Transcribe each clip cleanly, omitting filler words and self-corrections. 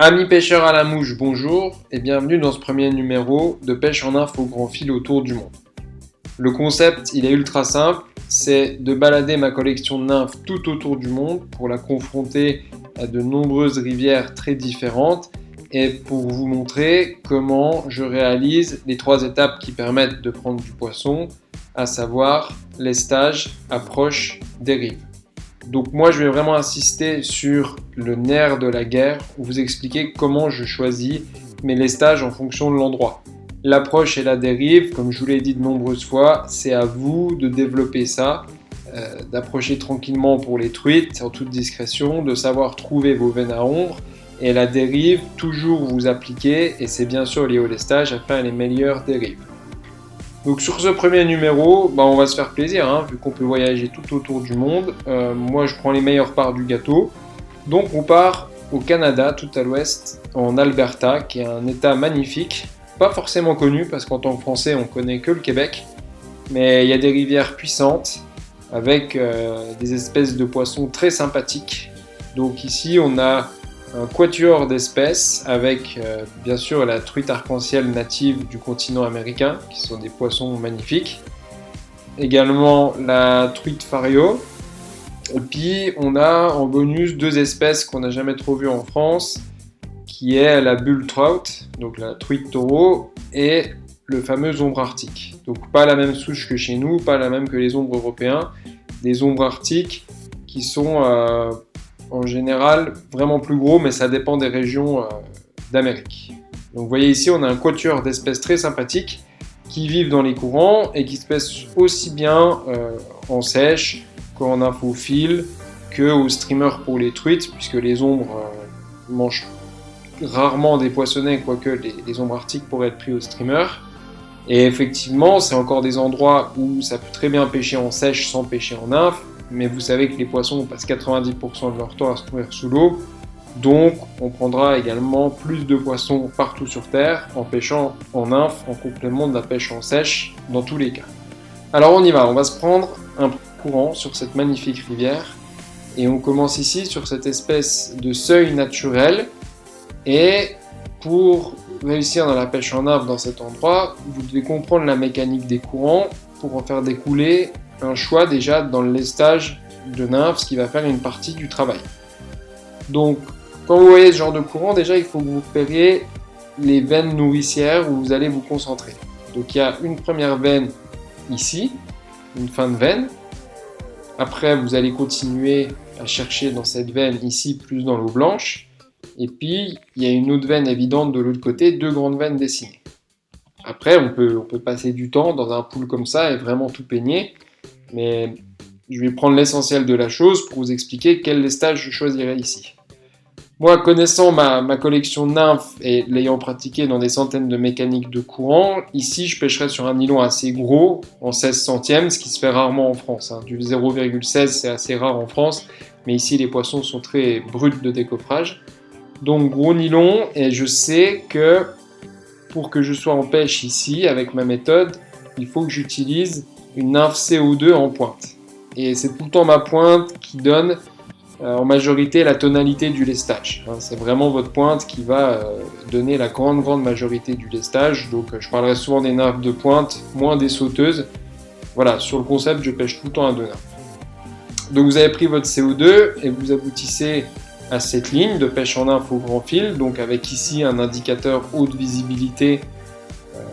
Amis pêcheurs à la mouche, bonjour et bienvenue dans ce premier numéro de Pêche en Inf au grand fil autour du monde. Le concept, il est ultra simple, c'est de balader ma collection de nymphes tout autour du monde pour la confronter à de nombreuses rivières très différentes et pour vous montrer comment je réalise les 3 étapes qui permettent de prendre du poisson, à savoir lestage, approche, dérive. Donc moi je vais vraiment insister sur le nerf de la guerre, vous expliquer comment je choisis mes lestages en fonction de l'endroit. L'approche et la dérive, comme je vous l'ai dit de nombreuses fois, c'est à vous de développer ça, d'approcher tranquillement pour les truites en toute discrétion, de savoir trouver vos veines à ombre, et la dérive, toujours vous appliquer, et c'est bien sûr lié au lestage, à faire les meilleures dérives. Donc sur ce premier numéro, on va se faire plaisir, vu qu'on peut voyager tout autour du monde. Moi je prends les meilleures parts du gâteau. Donc on part au Canada, tout à l'ouest, en Alberta, qui est un état magnifique. Pas forcément connu, parce qu'en tant que Français on connaît que le Québec. Mais il y a des rivières puissantes, avec des espèces de poissons très sympathiques. Donc ici on a un quatuor d'espèces avec bien sûr la truite arc-en-ciel native du continent américain, qui sont des poissons magnifiques. Également la truite fario. Et puis on a en bonus 2 espèces qu'on n'a jamais trop vues en France, qui est la bull trout, donc la truite taureau, et le fameux ombre arctique. Donc pas la même souche que chez nous, pas la même que les ombres européens, des ombres arctiques qui sont en général vraiment plus gros, mais ça dépend des régions d'Amérique. Donc vous voyez ici, on a un quatuor d'espèces très sympathiques qui vivent dans les courants et qui se pêchent aussi bien en sèche qu'en infophile, qu'au streamer pour les truites, puisque les ombres mangent rarement des poissonnets, quoique les ombres arctiques pourraient être pris au streamer. Et effectivement, c'est encore des endroits où ça peut très bien pêcher en sèche sans pêcher en nymphe, mais vous savez que les poissons passent 90% de leur temps à se nourrir sous l'eau, donc on prendra également plus de poissons partout sur Terre en pêchant en nymphe, en complément de la pêche en sèche dans tous les cas. Alors on y va, on va se prendre un courant sur cette magnifique rivière, et on commence ici sur cette espèce de seuil naturel, et pour réussir dans la pêche en nymphe dans cet endroit, vous devez comprendre la mécanique des courants pour en faire découler un choix déjà dans le lestage de nymphes, ce qui va faire une partie du travail. Donc, quand vous voyez ce genre de courant, déjà il faut que vous repériez les veines nourricières où vous allez vous concentrer. Donc il y a une première veine ici, une fin de veine. Après, vous allez continuer à chercher dans cette veine ici, plus dans l'eau blanche. Et puis, il y a une autre veine évidente de l'autre côté, 2 grandes veines dessinées. Après, on peut passer du temps dans un pool comme ça et vraiment tout peigner. Mais je vais prendre l'essentiel de la chose pour vous expliquer quel lestage je choisirai ici. Moi, connaissant ma collection de nymphes et l'ayant pratiqué dans des centaines de mécaniques de courant, ici je pêcherai sur un nylon assez gros, en 16 centièmes, ce qui se fait rarement en France. Du 0,16 c'est assez rare en France, mais ici les poissons sont très bruts de décoffrage. Donc gros nylon, et je sais que pour que je sois en pêche ici, avec ma méthode, il faut que j'utilise une nymphe CO2 en pointe. Et c'est tout le temps ma pointe qui donne en majorité la tonalité du lestage. C'est vraiment votre pointe qui va donner la grande majorité du lestage. Donc je parlerai souvent des nymphes de pointe, moins des sauteuses. Voilà, sur le concept, je pêche tout le temps à 2 nymphes. Donc vous avez pris votre CO2 et vous aboutissez à cette ligne de pêche en nymphe au grand fil, donc avec ici un indicateur haute visibilité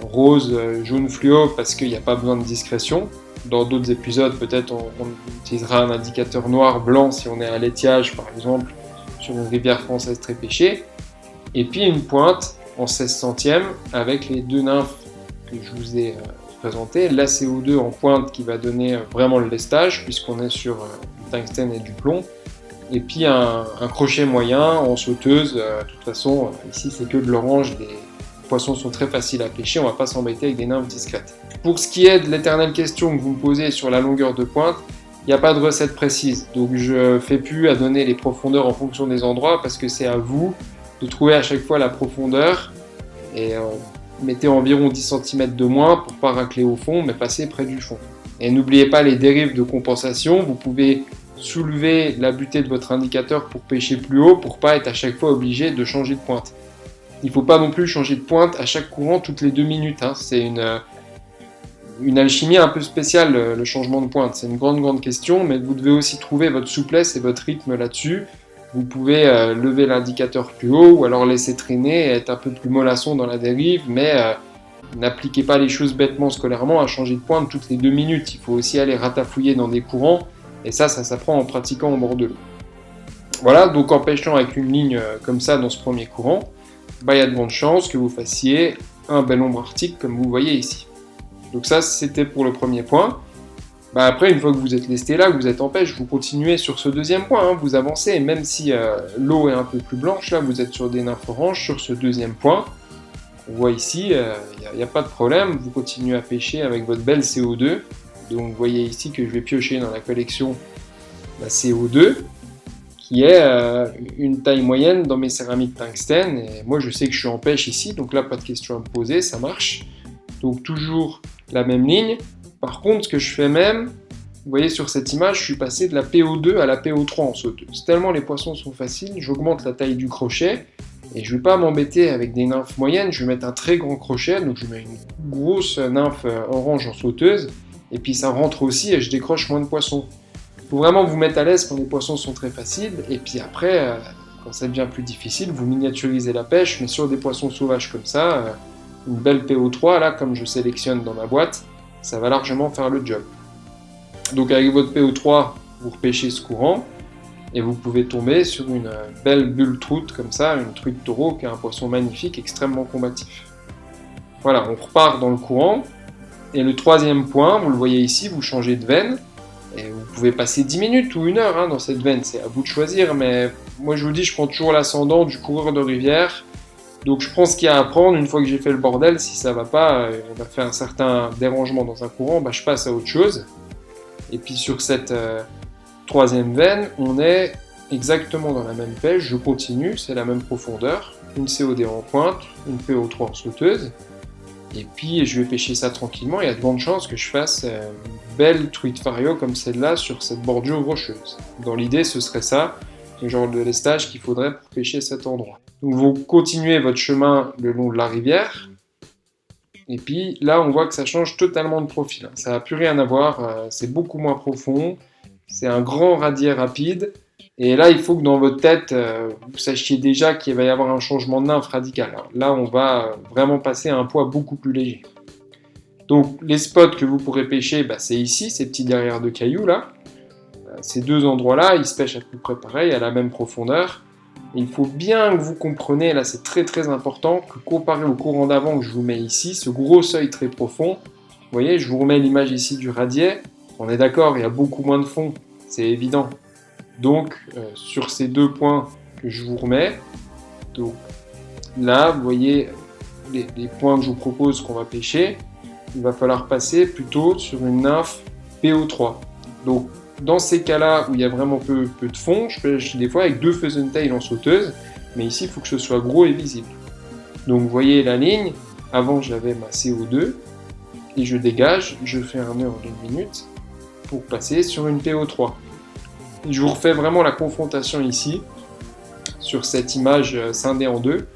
rose, jaune fluo, parce qu'il n'y a pas besoin de discrétion. Dans d'autres épisodes, peut-être on utilisera un indicateur noir, blanc si on est à l'étiage, par exemple, sur une rivière française très pêchée. Et puis une pointe en 16 centièmes avec les 2 nymphes que je vous ai présentées. La CO2 en pointe qui va donner vraiment le lestage, puisqu'on est sur du tungstène et du plomb. Et puis un crochet moyen en sauteuse. De toute façon, ici c'est que de l'orange, les poissons sont très faciles à pêcher, on ne va pas s'embêter avec des nymphes discrètes. Pour ce qui est de l'éternelle question que vous me posez sur la longueur de pointe, il n'y a pas de recette précise, donc je ne fais plus à donner les profondeurs en fonction des endroits, parce que c'est à vous de trouver à chaque fois la profondeur, et mettez environ 10 cm de moins pour ne pas racler au fond, mais passer près du fond. Et n'oubliez pas les dérives de compensation, vous pouvez soulever la butée de votre indicateur pour pêcher plus haut, pour pas être à chaque fois obligé de changer de pointe. Il ne faut pas non plus changer de pointe à chaque courant toutes les 2 minutes. Hein. C'est une alchimie un peu spéciale, le changement de pointe. C'est une grande question, mais vous devez aussi trouver votre souplesse et votre rythme là-dessus. Vous pouvez lever l'indicateur plus haut ou alors laisser traîner et être un peu plus mollasson dans la dérive, mais n'appliquez pas les choses bêtement scolairement à changer de pointe toutes les 2 minutes. Il faut aussi aller ratafouiller dans des courants, et ça s'apprend en pratiquant au bord de l'eau. Voilà, donc en pêchant avec une ligne comme ça dans ce premier courant, il y a de grandes chances que vous fassiez un bel ombre arctique comme vous voyez ici. Donc ça, c'était pour le premier point. Après, une fois que vous êtes lesté là, que vous êtes en pêche, vous continuez sur ce deuxième point, hein, vous avancez, et même si l'eau est un peu plus blanche, là vous êtes sur des nymphes oranges, sur ce deuxième point, on voit ici, il n'y a pas de problème, vous continuez à pêcher avec votre belle CO2, donc vous voyez ici que je vais piocher dans la collection la CO2, qui est une taille moyenne dans mes céramiques tungstène, et moi je sais que je suis en pêche ici, donc là pas de question à me poser, ça marche. Donc toujours la même ligne. Par contre, ce que je fais même, vous voyez sur cette image, je suis passé de la PO2 à la PO3 en sauteuse. Tellement les poissons sont faciles, j'augmente la taille du crochet, et je ne vais pas m'embêter avec des nymphes moyennes, je vais mettre un très grand crochet, donc je mets une grosse nymphe orange en sauteuse, et puis ça rentre aussi et je décroche moins de poissons. Il faut vraiment vous mettre à l'aise quand les poissons sont très faciles, et puis après, quand ça devient plus difficile, vous miniaturisez la pêche, mais sur des poissons sauvages comme ça, une belle PO3, là, comme je sélectionne dans ma boîte, ça va largement faire le job. Donc avec votre PO3, vous repêchez ce courant, et vous pouvez tomber sur une belle bulle troute comme ça, une truite taureau, qui est un poisson magnifique, extrêmement combatif. Voilà, on repart dans le courant, et le troisième point, vous le voyez ici, vous changez de veine, et vous pouvez passer 10 minutes ou 1 heure hein, dans cette veine, c'est à vous de choisir, mais moi je vous dis, je prends toujours l'ascendant du coureur de rivière. Donc je prends ce qu'il y a à prendre, une fois que j'ai fait le bordel, si ça va pas, on a fait un certain dérangement dans un courant, je passe à autre chose. Et puis sur cette troisième veine, on est exactement dans la même pêche, je continue, c'est la même profondeur, une COD en pointe, une PO3 en sauteuse, et puis je vais pêcher ça tranquillement, il y a de grandes chances que je fasse une belle truite fario comme celle-là sur cette bordure rocheuse. Dans l'idée, ce serait ça, le genre de lestage qu'il faudrait pour pêcher cet endroit. Donc vous continuez votre chemin le long de la rivière, et puis là on voit que ça change totalement de profil. Ça n'a plus rien à voir, c'est beaucoup moins profond, c'est un grand radier rapide, et là il faut que dans votre tête vous sachiez déjà qu'il va y avoir un changement de nymphe radical. Alors, là on va vraiment passer à un poids beaucoup plus léger. Donc les spots que vous pourrez pêcher, c'est ici, ces petits derrières de cailloux là. Ces deux endroits-là, ils se pêchent à peu près pareil, à la même profondeur. Et il faut bien que vous compreniez, là c'est très important, que comparé au courant d'avant que je vous mets ici, ce gros seuil très profond, vous voyez, je vous remets l'image ici du radier, on est d'accord, il y a beaucoup moins de fond, c'est évident. Donc, sur ces deux points que je vous remets, donc là, vous voyez les points que je vous propose qu'on va pêcher, il va falloir passer plutôt sur une nymphe PO3. Donc, dans ces cas-là où il y a vraiment peu de fond, je pêche des fois avec 2 Pheasant-Tail en sauteuse, mais ici il faut que ce soit gros et visible. Donc vous voyez la ligne, avant j'avais ma CO2, et je dégage, je fais un nœud en 1 minute pour passer sur une PO3. Et je vous refais vraiment la confrontation ici, sur cette image scindée en deux,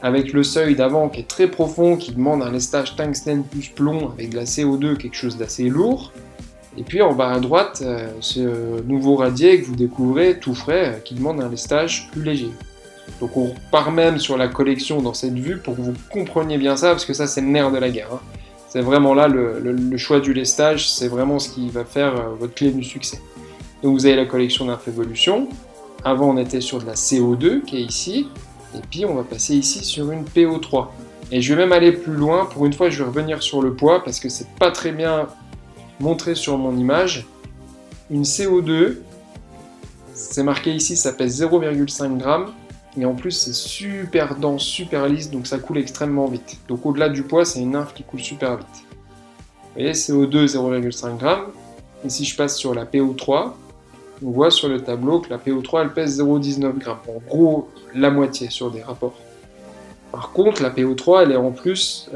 avec le seuil d'avant qui est très profond, qui demande un lestage tungstène plus plomb avec de la CO2, quelque chose d'assez lourd. Et puis en bas à droite, ce nouveau radier que vous découvrez tout frais, qui demande un lestage plus léger. Donc on repart même sur la collection dans cette vue pour que vous compreniez bien ça, parce que ça c'est le nerf de la guerre. Hein. C'est vraiment là le choix du lestage, c'est vraiment ce qui va faire votre clé du succès. Donc vous avez la collection d'Nymph Evolution. Avant on était sur de la CO2 qui est ici, et puis on va passer ici sur une PO3. Et je vais même aller plus loin, pour une fois je vais revenir sur le poids, parce que c'est pas très bien montré sur mon image. Une CO2, c'est marqué ici, ça pèse 0,5 g, et en plus c'est super dense, super lisse, donc ça coule extrêmement vite. Donc au-delà du poids, c'est une nymphe qui coule super vite. Vous voyez, CO2 0,5 g, et si je passe sur la PO3, on voit sur le tableau que la PO3 elle pèse 0,19 g, en gros la moitié sur des rapports. Par contre, la PO3 elle est en plus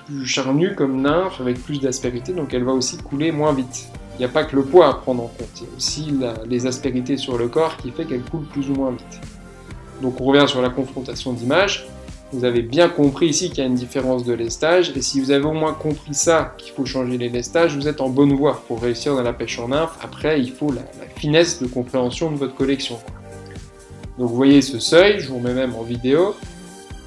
plus charnue comme nymphe, avec plus d'aspérité, donc elle va aussi couler moins vite. Il n'y a pas que le poids à prendre en compte, il y a aussi les aspérités sur le corps qui fait qu'elle coule plus ou moins vite. Donc on revient sur la confrontation d'images. Vous avez bien compris ici qu'il y a une différence de lestage, et si vous avez au moins compris ça, qu'il faut changer les lestages, vous êtes en bonne voie pour réussir dans la pêche en nymphe. Après, il faut la finesse de compréhension de votre collection. Donc vous voyez ce seuil, je vous remets même en vidéo,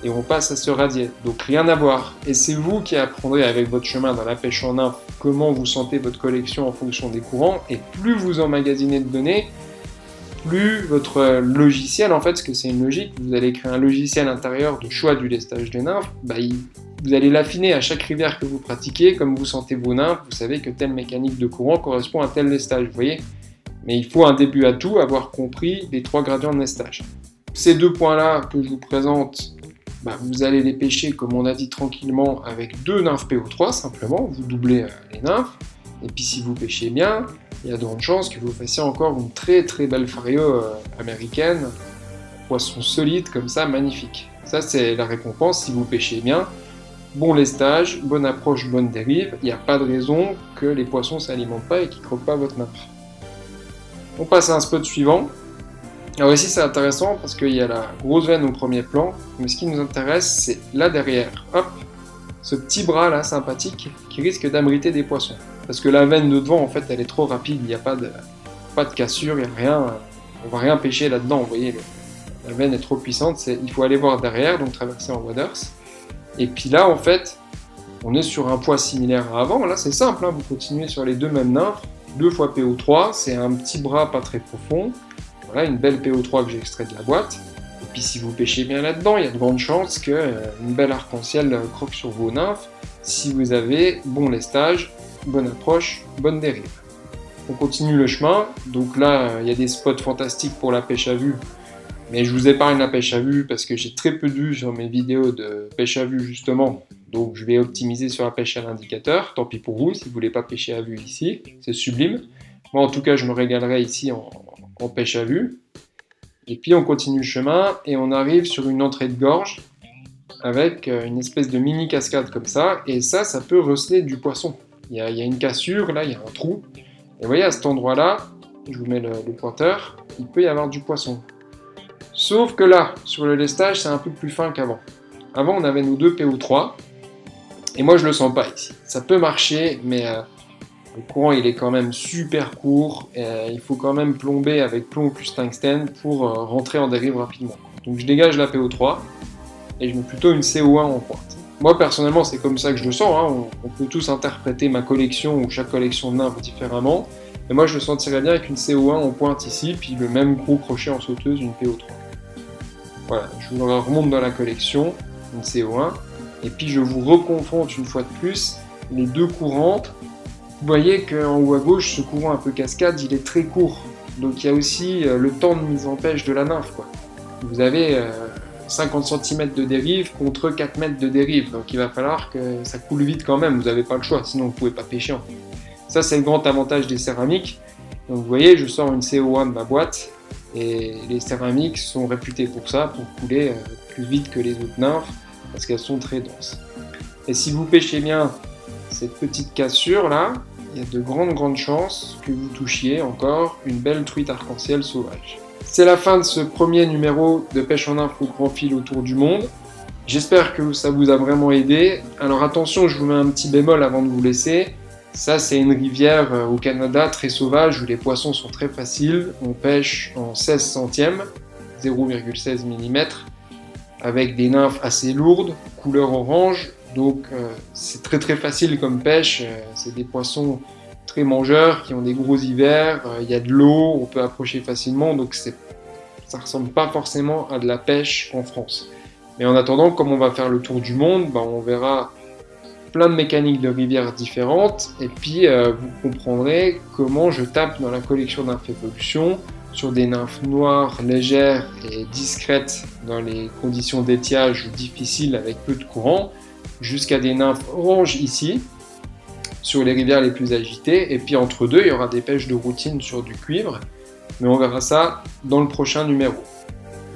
et on passe à ce radier. Donc rien à voir. Et c'est vous qui apprendrez avec votre chemin dans la pêche en nymphe comment vous sentez votre collection en fonction des courants, et plus vous emmagasinez de données, plus votre logiciel, en fait, parce que c'est une logique, vous allez créer un logiciel intérieur de choix du lestage des nymphes, vous allez l'affiner à chaque rivière que vous pratiquez, comme vous sentez vos nymphes, vous savez que telle mécanique de courant correspond à tel lestage, vous voyez. Mais il faut un début à tout, avoir compris les 3 gradients de lestage. Ces 2 points-là que je vous présente, vous allez les pêcher, comme on a dit, tranquillement, avec 2 nymphes PO3, simplement, vous doublez les nymphes, et puis si vous pêchez bien, il y a de grandes chances que vous fassiez encore une très très belle fario américaine, poisson solide comme ça, magnifique. Ça c'est la récompense si vous pêchez bien. Bon lestage, bonne approche, bonne dérive, il n'y a pas de raison que les poissons ne s'alimentent pas et qu'ils ne croquent pas votre nappe. On passe à un spot suivant. Alors ici c'est intéressant parce qu'il y a la grosse veine au premier plan, mais ce qui nous intéresse c'est là derrière. Hop, ce petit bras là sympathique qui risque d'abriter des poissons. Parce que la veine de devant en fait elle est trop rapide, il n'y a pas de cassure, il n'y a rien, on va rien pêcher là-dedans, vous voyez, la veine est trop puissante, il faut aller voir derrière, donc traverser en waders. Et puis là en fait, on est sur un poids similaire à avant, là c'est simple, hein, vous continuez sur les 2 mêmes nymphes, 2 fois PO3, c'est un petit bras pas très profond, voilà une belle PO3 que j'ai extrait de la boîte. Et puis si vous pêchez bien là-dedans, il y a de grandes chances qu'une belle arc-en-ciel croque sur vos nymphes, si vous avez bon lestage, bonne approche, bonne dérive. On continue le chemin, donc là il y a des spots fantastiques pour la pêche à vue, mais je vous épargne la pêche à vue parce que j'ai très peu de vues sur mes vidéos de pêche à vue justement, donc je vais optimiser sur la pêche à l'indicateur, tant pis pour vous si vous voulez pas pêcher à vue ici, c'est sublime. Moi en tout cas je me régalerai ici en pêche à vue. Et puis on continue le chemin et on arrive sur une entrée de gorge avec une espèce de mini cascade comme ça, et ça peut receler du poisson. Il y a une cassure, là il y a un trou, et vous voyez à cet endroit là, je vous mets le pointeur, il peut y avoir du poisson. Sauf que là, sur le lestage, c'est un peu plus fin qu'avant. Avant on avait nos 2 PO3, et moi je le sens pas ici. Ça peut marcher, mais le courant il est quand même super court, et il faut quand même plomber avec plomb plus tungstène pour rentrer en dérive rapidement. Donc je dégage la PO3, et je mets plutôt une CO1 en pointe. Moi personnellement c'est comme ça que je le sens, hein. On peut tous interpréter ma collection ou chaque collection de nymphes différemment, mais moi je le sentirais bien avec une CO1 en pointe ici, puis le même gros crochet en sauteuse, une PO3. Voilà, je vous remonte dans la collection, une CO1, et puis je vous reconfronte une fois de plus les 2 courants. Vous voyez qu'en haut à gauche, ce courant un peu cascade, il est très court, donc il y a aussi le temps de mise en pêche de la nymphe, quoi. Vous avez 50 cm de dérive contre 4 mètres de dérive, donc il va falloir que ça coule vite quand même, vous n'avez pas le choix, sinon vous ne pouvez pas pêcher en fait. Ça c'est le grand avantage des céramiques. Donc vous voyez, je sors une CO1 de ma boîte, et les céramiques sont réputées pour ça, pour couler plus vite que les autres nymphes, parce qu'elles sont très denses. Et si vous pêchez bien cette petite cassure là, il y a de grandes chances que vous touchiez encore une belle truite arc-en-ciel sauvage. C'est la fin de ce premier numéro de pêche en nymphe au grand fil autour du monde. J'espère que ça vous a vraiment aidé. Alors attention, je vous mets un petit bémol avant de vous laisser. Ça, c'est une rivière au Canada très sauvage où les poissons sont très faciles. On pêche en 16 centièmes, 0,16 mm, avec des nymphes assez lourdes, couleur orange. Donc c'est très facile comme pêche. C'est des poissons très mangeurs qui ont des gros hivers. Il y a de l'eau, on peut approcher facilement. Donc ça ressemble pas forcément à de la pêche en France. Mais en attendant, comme on va faire le tour du monde, on verra plein de mécaniques de rivières différentes, et puis vous comprendrez comment je tape dans la collection Nymphes Evolution sur des nymphes noires, légères et discrètes dans les conditions d'étiage difficiles avec peu de courant, jusqu'à des nymphes oranges ici, sur les rivières les plus agitées, et puis entre deux, il y aura des pêches de routine sur du cuivre, mais on verra ça dans le prochain numéro.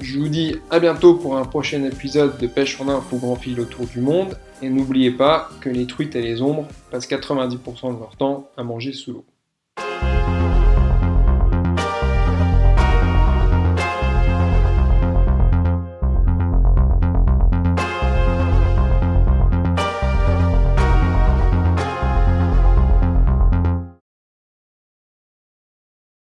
Je vous dis à bientôt pour un prochain épisode de Pêche en info grand fil autour du monde. Et n'oubliez pas que les truites et les ombres passent 90% de leur temps à manger sous l'eau.